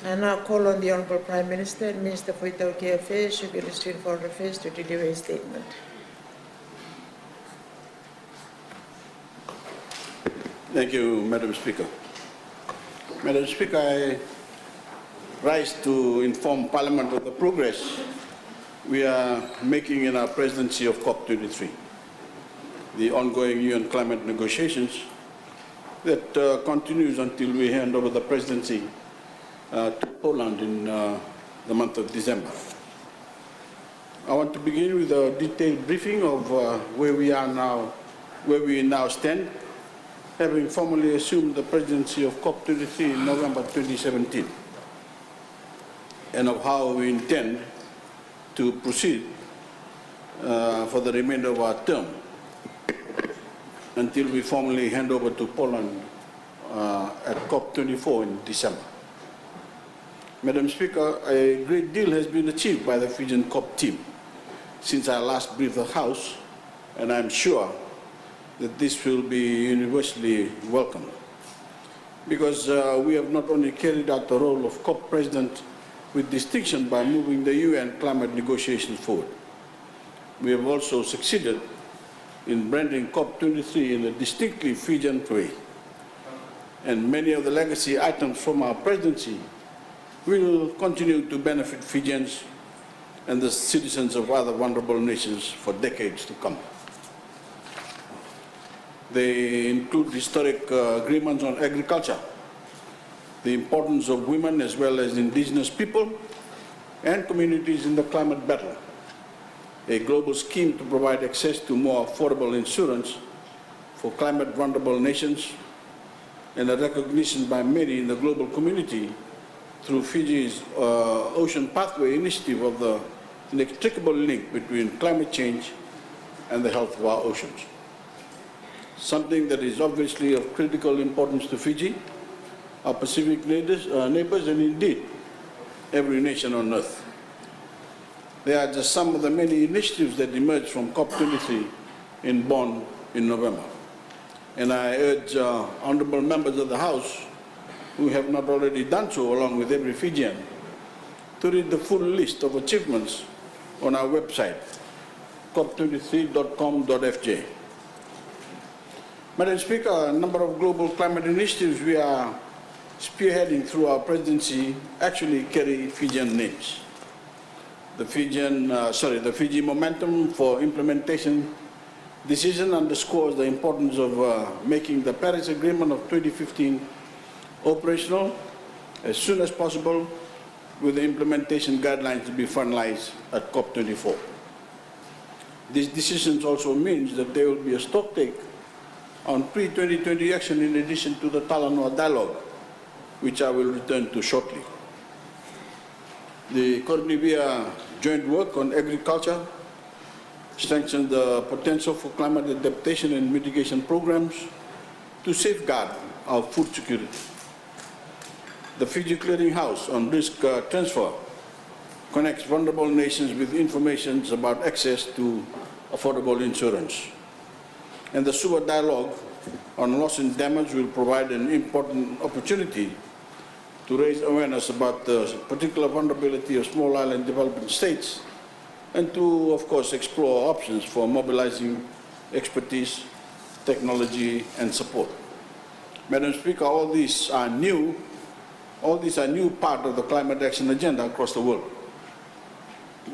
I now call on the Honourable Prime Minister and Minister for Voreqe Affairs, Secretary of Foreign Affairs, to deliver his statement. Thank you, Madam Speaker. Madam Speaker, I rise to inform Parliament of the progress we are making in our presidency of COP23, the ongoing UN climate negotiations that continues until we hand over the presidency to Poland in the month of December. I want to begin with a detailed briefing of where we now stand, having formally assumed the presidency of COP23 in November 2017, and of how we intend to proceed for the remainder of our term until we formally hand over to Poland at COP24 in December. Madam Speaker, a great deal has been achieved by the Fijian COP team since I last briefed the House, and I'm sure that this will be universally welcomed, because we have not only carried out the role of COP President with distinction by moving the UN climate negotiations forward, we have also succeeded in branding COP23 in a distinctly Fijian way. And many of the legacy items from our presidency will continue to benefit Fijians and the citizens of other vulnerable nations for decades to come. They include historic agreements on agriculture, the importance of women as well as indigenous people and communities in the climate battle, a global scheme to provide access to more affordable insurance for climate vulnerable nations, and a recognition by many in the global community through Fiji's Ocean Pathway initiative of the inextricable link between climate change and the health of our oceans. Something that is obviously of critical importance to Fiji, our Pacific neighbors, and indeed every nation on earth. They are just some of the many initiatives that emerged from COP23 in Bonn in November. And I urge honourable members of the House who have not already done so, along with every Fijian, to read the full list of achievements on our website, cop23.com.fj. Madam Speaker, a number of global climate initiatives we are spearheading through our presidency actually carry Fijian names. The Fiji Momentum for Implementation decision underscores the importance of making the Paris Agreement of 2015 operational as soon as possible, with the implementation guidelines to be finalized at COP24. This decision also means that there will be a stocktake on pre-2020 action in addition to the Talanoa dialogue, which I will return to shortly. The Cornivia joint work on agriculture strengthens the potential for climate adaptation and mitigation programs to safeguard our food security. The Fiji Clearinghouse on risk transfer connects vulnerable nations with information about access to affordable insurance. And the Suva dialogue on loss and damage will provide an important opportunity to raise awareness about the particular vulnerability of small island developing states, and to, of course, explore options for mobilizing expertise, technology, and support. Madam Speaker, all these are new part of the climate action agenda across the world.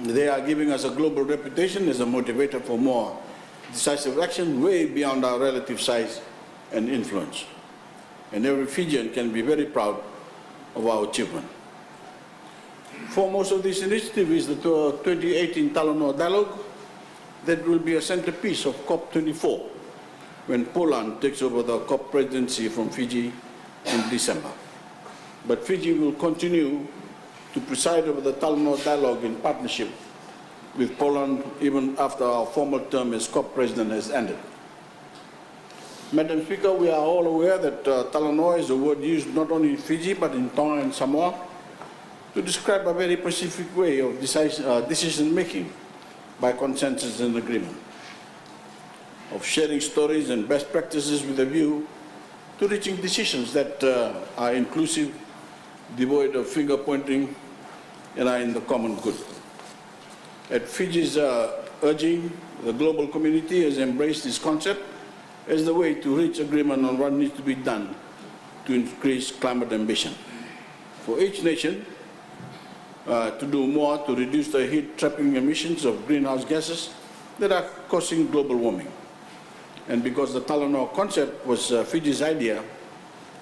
They are giving us a global reputation as a motivator for more decisive action way beyond our relative size and influence. And every Fijian can be very proud of our achievement. Foremost of this initiative is the 2018 Talanoa dialogue that will be a centerpiece of COP24 when Poland takes over the COP presidency from Fiji in December. But Fiji will continue to preside over the Talanoa dialogue in partnership with Poland even after our formal term as COP president has ended. Madam Speaker, we are all aware that Talanoa is a word used not only in Fiji but in Tonga and Samoa to describe a very specific way of decision-making by consensus and agreement, of sharing stories and best practices with a view to reaching decisions that are inclusive, devoid of finger pointing, and are in the common good. At Fiji's urging, the global community has embraced this concept as the way to reach agreement on what needs to be done to increase climate ambition. For each nation to do more to reduce the heat-trapping emissions of greenhouse gases that are causing global warming. And because the Talanoa concept was Fiji's idea,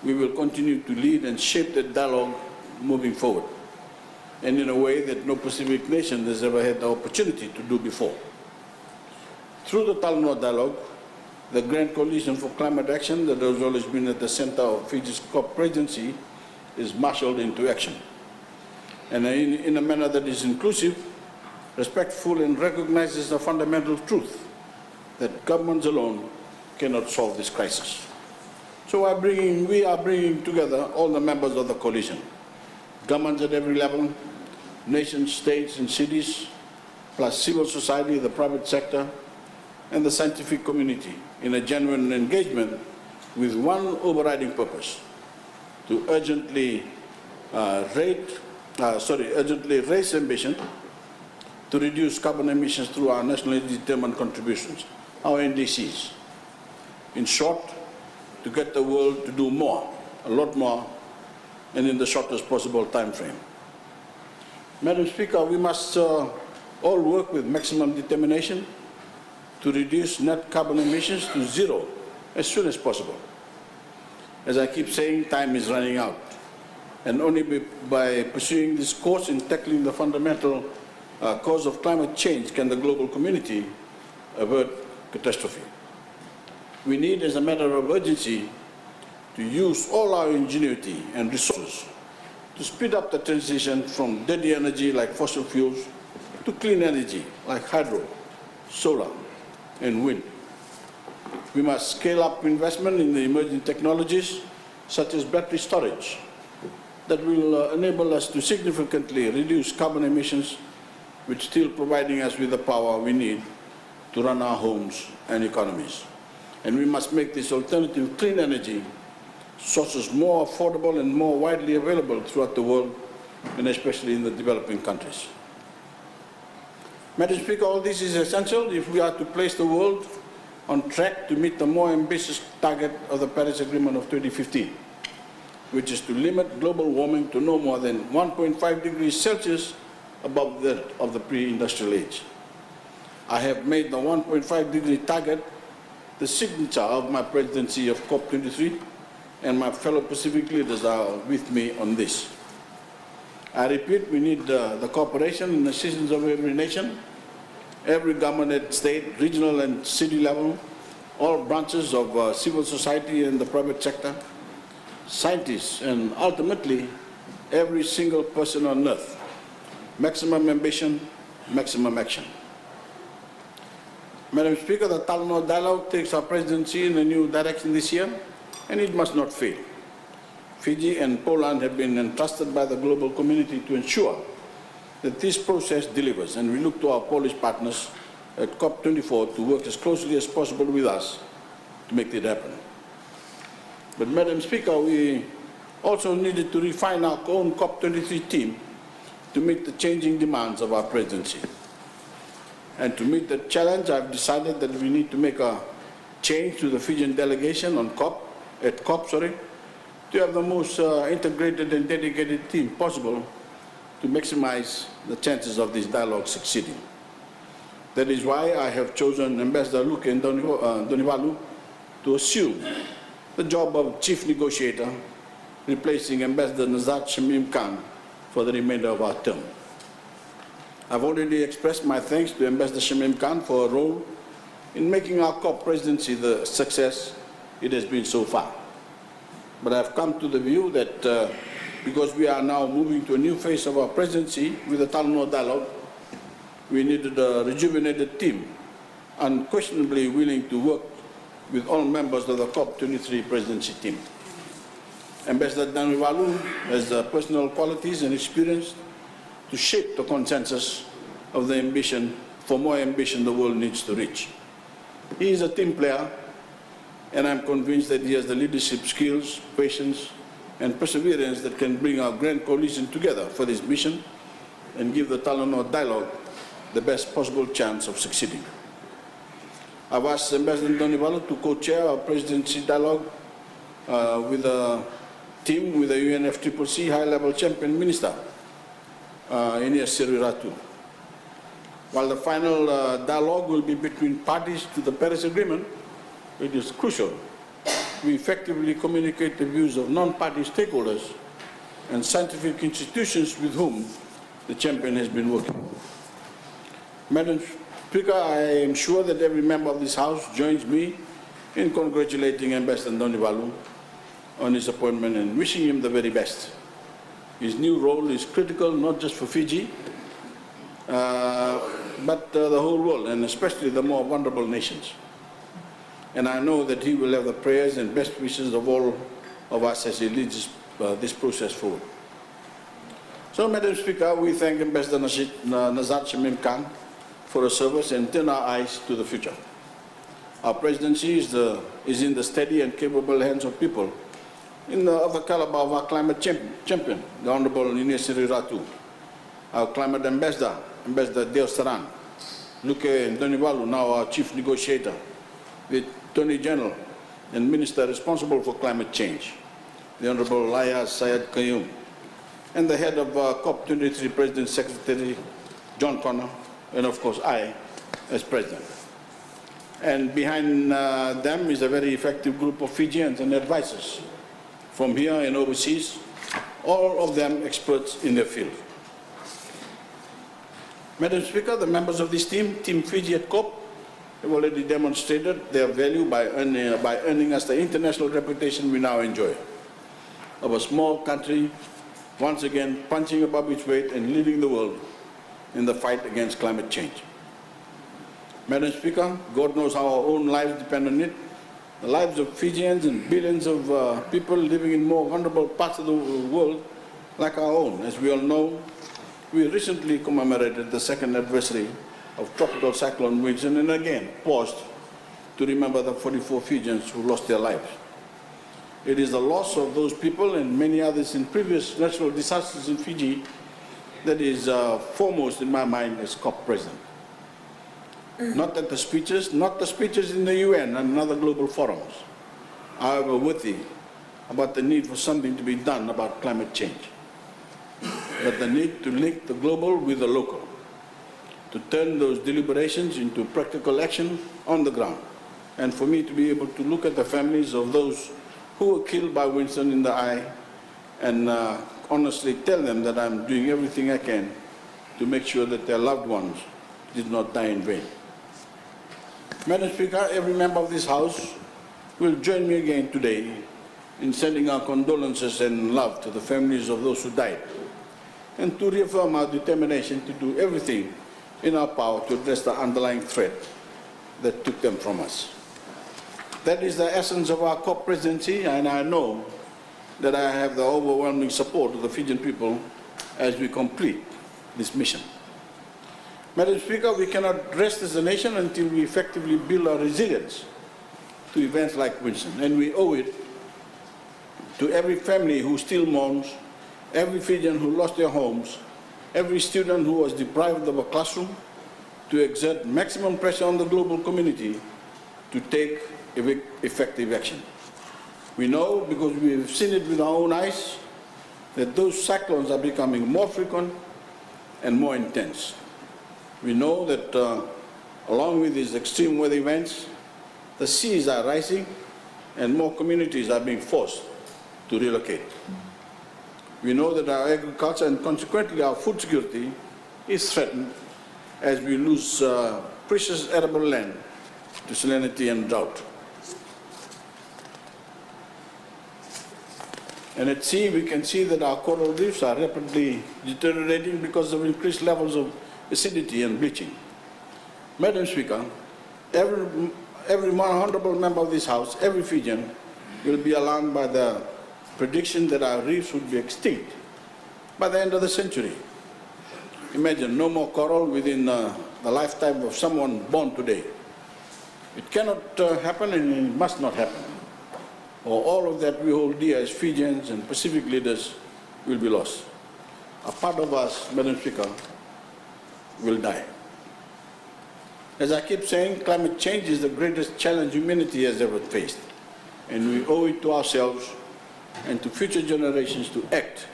we will continue to lead and shape the dialogue moving forward, and in a way that no Pacific nation has ever had the opportunity to do before. Through the Talanoa dialogue, the Grand Coalition for Climate Action that has always been at the center of Fiji's COP presidency is marshaled into action, and in a manner that is inclusive, respectful, and recognizes the fundamental truth that governments alone cannot solve this crisis. So we are bringing together all the members of the coalition, governments at every level, nations, states, and cities, plus civil society, the private sector, and the scientific community in a genuine engagement with one overriding purpose: to urgently raise ambition to reduce carbon emissions through our nationally determined contributions, our NDCs. In short, to get the world to do more, a lot more, and in the shortest possible time frame. Madam Speaker, we must all work with maximum determination to reduce net carbon emissions to zero as soon as possible. As I keep saying, time is running out, and only by pursuing this course in tackling the fundamental cause of climate change can the global community avert catastrophe. We need, as a matter of urgency, to use all our ingenuity and resources to speed up the transition from dirty energy like fossil fuels to clean energy like hydro, solar, and wind. We must scale up investment in the emerging technologies such as battery storage that will enable us to significantly reduce carbon emissions, which still providing us with the power we need to run our homes and economies. And we must make this alternative clean energy sources more affordable and more widely available throughout the world, and especially in the developing countries. Madam Speaker, all this is essential if we are to place the world on track to meet the more ambitious target of the Paris Agreement of 2015, which is to limit global warming to no more than 1.5 degrees Celsius above that of the pre-industrial age. I have made the 1.5 degree target the signature of my presidency of COP23, and my fellow Pacific leaders are with me on this. I repeat, we need the cooperation and assistance of every nation, every government at state, regional, and city level, all branches of civil society and the private sector, scientists, and ultimately every single person on earth. Maximum ambition, maximum action. Madam Speaker, the Talanoa dialogue takes our presidency in a new direction this year, and it must not fail. Fiji and Poland have been entrusted by the global community to ensure that this process delivers, and we look to our Polish partners at COP24 to work as closely as possible with us to make it happen. But Madam Speaker, we also needed to refine our own COP23 team to meet the changing demands of our presidency. And to meet the challenge, I've decided that we need to make a change to the Fijian delegation on COP, to have the most integrated and dedicated team possible to maximize the chances of this dialogue succeeding. That is why I have chosen Ambassador Luke Donivalu to assume the job of chief negotiator, replacing Ambassador Nazat Shamim Khan for the remainder of our term. I've already expressed my thanks to Ambassador Shamim Khan for her role in making our COP presidency the success it has been so far. But I've come to the view that because we are now moving to a new phase of our presidency with the Talanoa dialogue, we needed a rejuvenated team, unquestionably willing to work with all members of the COP23 presidency team. Ambassador Danivalu has the personal qualities and experience to shape the consensus of the ambition, for more ambition the world needs to reach. He is a team player, and I'm convinced that he has the leadership skills, patience, and perseverance that can bring our grand coalition together for this mission and give the Talanoa dialogue the best possible chance of succeeding. I've asked Ambassador Donivalu to co-chair our presidency dialogue with a team with the UNFCCC high-level champion minister, Ines Ratu. While the final dialogue will be between parties to the Paris Agreement, it is crucial we effectively communicate the views of non-party stakeholders and scientific institutions with whom the champion has been working. Madam Speaker, I am sure that every member of this House joins me in congratulating Ambassador Donivalu on his appointment and wishing him the very best. His new role is critical not just for Fiji, but the whole world, and especially the more vulnerable nations. And I know that he will have the prayers and best wishes of all of us as he leads this process forward. So, Madam Speaker, we thank Ambassador Nazar Shamim Khan for her service and turn our eyes to the future. Our presidency is in the steady and capable hands of people of the caliber of our climate champion, the Honorable Ines Ratu, our climate ambassador, Ambassador Deo Saran, Luke Donivalu, now our chief negotiator, the Attorney General and Minister responsible for climate change, the Honorable Laya Syed Qayyum, and the head of COP23 President Secretary John Connor, and of course I as President. And behind them is a very effective group of Fijians and advisors from here and overseas, all of them experts in their field. Madam Speaker, the members of this team, Team Fiji at COP, have already demonstrated their value by earning us the international reputation we now enjoy, of a small country once again punching above its weight and leading the world in the fight against climate change. Madam Speaker, God knows how our own lives depend on it, the lives of Fijians and billions of people living in more vulnerable parts of the world like our own. As we all know, we recently commemorated the second anniversary of Tropical Cyclone Winston and again paused to remember the 44 Fijians who lost their lives. It is the loss of those people and many others in previous natural disasters in Fiji that is foremost in my mind as COP President. Not the speeches in the UN and other global forums, however worthy about the need for something to be done about climate change, but the need to link the global with the local, to turn those deliberations into practical action on the ground, and for me to be able to look at the families of those who were killed by Winston in the eye and honestly tell them that I'm doing everything I can to make sure that their loved ones did not die in vain. Madam Speaker, every member of this House will join me again today in sending our condolences and love to the families of those who died, and to reaffirm our determination to do everything in our power to address the underlying threat that took them from us. That is the essence of our COP presidency, and I know that I have the overwhelming support of the Fijian people as we complete this mission. Madam Speaker, we cannot rest as a nation until we effectively build our resilience to events like Winston, and we owe it to every family who still mourns, every Fijian who lost their homes, every student who was deprived of a classroom, to exert maximum pressure on the global community to take effective action. We know, because we have seen it with our own eyes, that those cyclones are becoming more frequent and more intense. We know that along with these extreme weather events, the seas are rising and more communities are being forced to relocate. We know that our agriculture and consequently our food security is threatened as we lose precious arable land to salinity and drought. And at sea, we can see that our coral reefs are rapidly deteriorating because of increased levels of acidity and bleaching. Madam Speaker, every honorable member of this House, every Fijian, will be alarmed by the prediction that our reefs would be extinct by the end of the century. Imagine, no more coral within the lifetime of someone born today. It cannot happen and it must not happen. or all of that we hold dear as Fijians and Pacific leaders will be lost. A part of us, Madam Speaker, will die. As I keep saying, climate change is the greatest challenge humanity has ever faced, and we owe it to ourselves and to future generations to act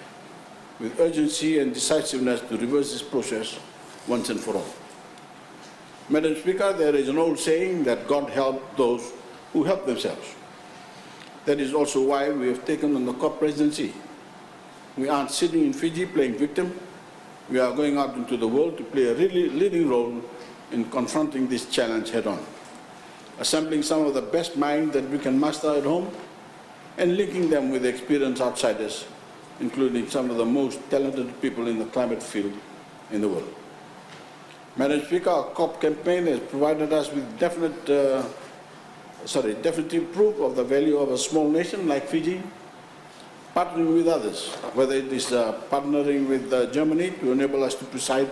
with urgency and decisiveness to reverse this process once and for all. Madam Speaker, there is an old saying that God helps those who help themselves. That is also why we have taken on the COP presidency. We aren't sitting in Fiji playing victim. We are going out into the world to play a really leading role in confronting this challenge head-on, assembling some of the best minds that we can muster at home and linking them with experienced outsiders, including some of the most talented people in the climate field in the world. Madam Speaker, our COP campaign has provided us with definitive proof of the value of a small nation like Fiji, partnering with others, whether it is partnering with Germany to enable us to preside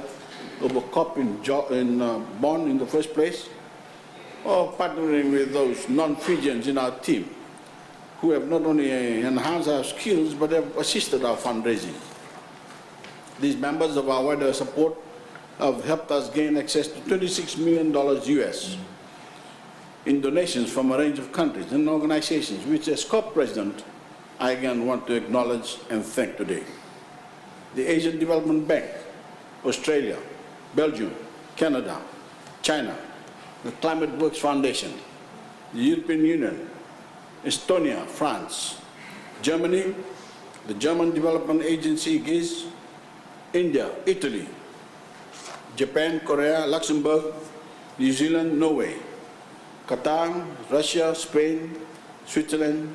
over COP in Bonn in the first place, or partnering with those non-Fijians in our team who have not only enhanced our skills but have assisted our fundraising. These members of our wider support have helped us gain access to $26 million US in donations from a range of countries and organizations, which as COP President, I again want to acknowledge and thank today. The Asian Development Bank, Australia, Belgium, Canada, China, the Climate Works Foundation, the European Union, Estonia, France, Germany, the German Development Agency, GIZ, India, Italy, Japan, Korea, Luxembourg, New Zealand, Norway, Qatar, Russia, Spain, Switzerland,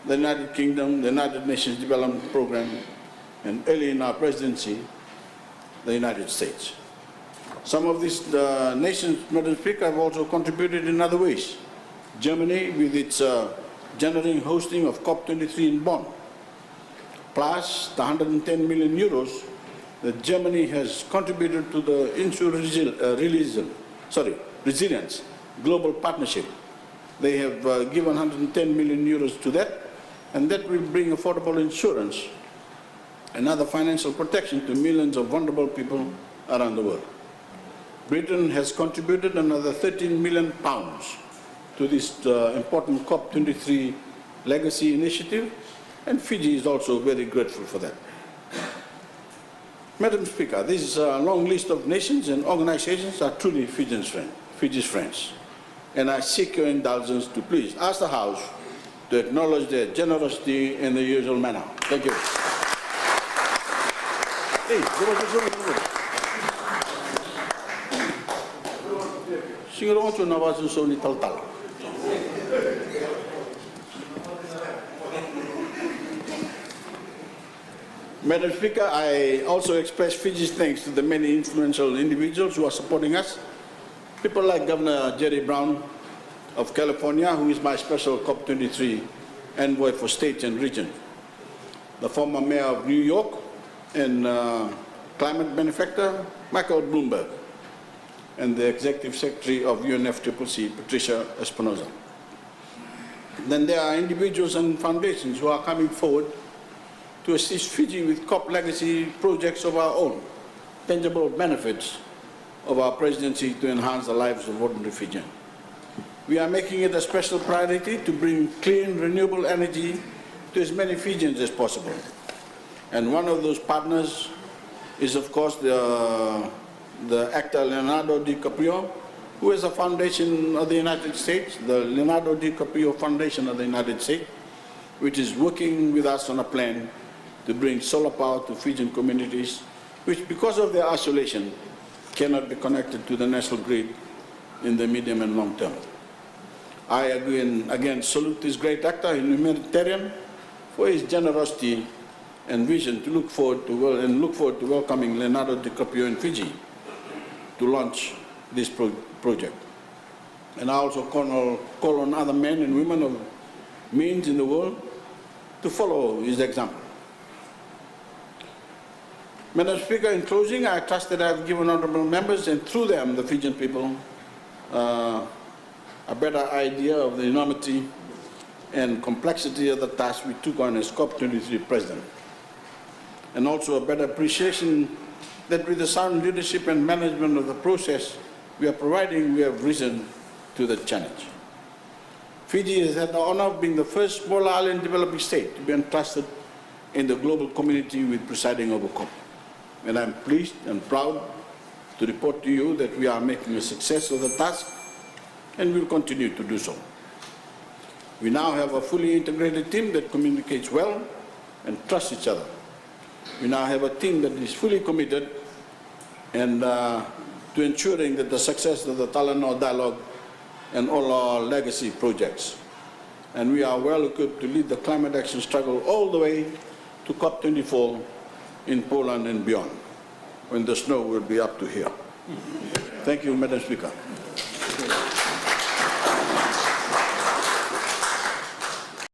the United Kingdom, the United Nations Development Program, and early in our presidency, the United States. Some of these nations, Madam Speaker, have also contributed in other ways. Germany, with its generating hosting of COP23 in Bonn, plus the 110 million euros that Germany has contributed to the Resilience Global Partnership. They have given 110 million euros to that, and that will bring affordable insurance and other financial protection to millions of vulnerable people around the world. Britain has contributed another £13 million to this important COP23 legacy initiative, and Fiji is also very grateful for that. Madam Speaker, this long list of nations and organizations are truly Fiji's friends, and I seek your indulgence to please ask the House to acknowledge their generosity in the usual manner. Thank you. Hey, Madam Speaker, I also express Fiji's thanks to the many influential individuals who are supporting us. People like Governor Jerry Brown of California, who is my special COP23 envoy for states and region. The former mayor of New York and climate benefactor, Michael Bloomberg, and the executive secretary of UNFCCC, Patricia Espinosa. Then there are individuals and foundations who are coming forward to assist Fiji with COP legacy projects of our own, tangible benefits of our presidency to enhance the lives of ordinary Fijians. We are making it a special priority to bring clean, renewable energy to as many Fijians as possible. And one of those partners is, of course, the actor Leonardo DiCaprio, who is a foundation of the United States, the Leonardo DiCaprio Foundation of the United States, which is working with us on a plan to bring solar power to Fijian communities, which, because of their isolation, cannot be connected to the national grid in the medium and long term. I again salute this great actor and humanitarian for his generosity and vision to look forward to welcoming Leonardo DiCaprio in Fiji to launch this project. And I also call on other men and women of means in the world to follow his example. Madam Speaker, in closing, I trust that I have given honourable members, and through them the Fijian people, a better idea of the enormity and complexity of the task we took on as COP23 President, and also a better appreciation that with the sound leadership and management of the process we are providing, we have risen to the challenge. Fiji has had the honor of being the first small island developing state to be entrusted in the global community with presiding over COP. And I'm pleased and proud to report to you that we are making a success of the task and will continue to do so. We now have a fully integrated team that communicates well and trusts each other. We now have a team that is fully committed and to ensuring that the success of the Talanoa Dialogue and all our legacy projects. And we are well equipped to lead the climate action struggle all the way to COP24 in Poland and beyond, when the snow will be up to here. Thank you, Madam Speaker.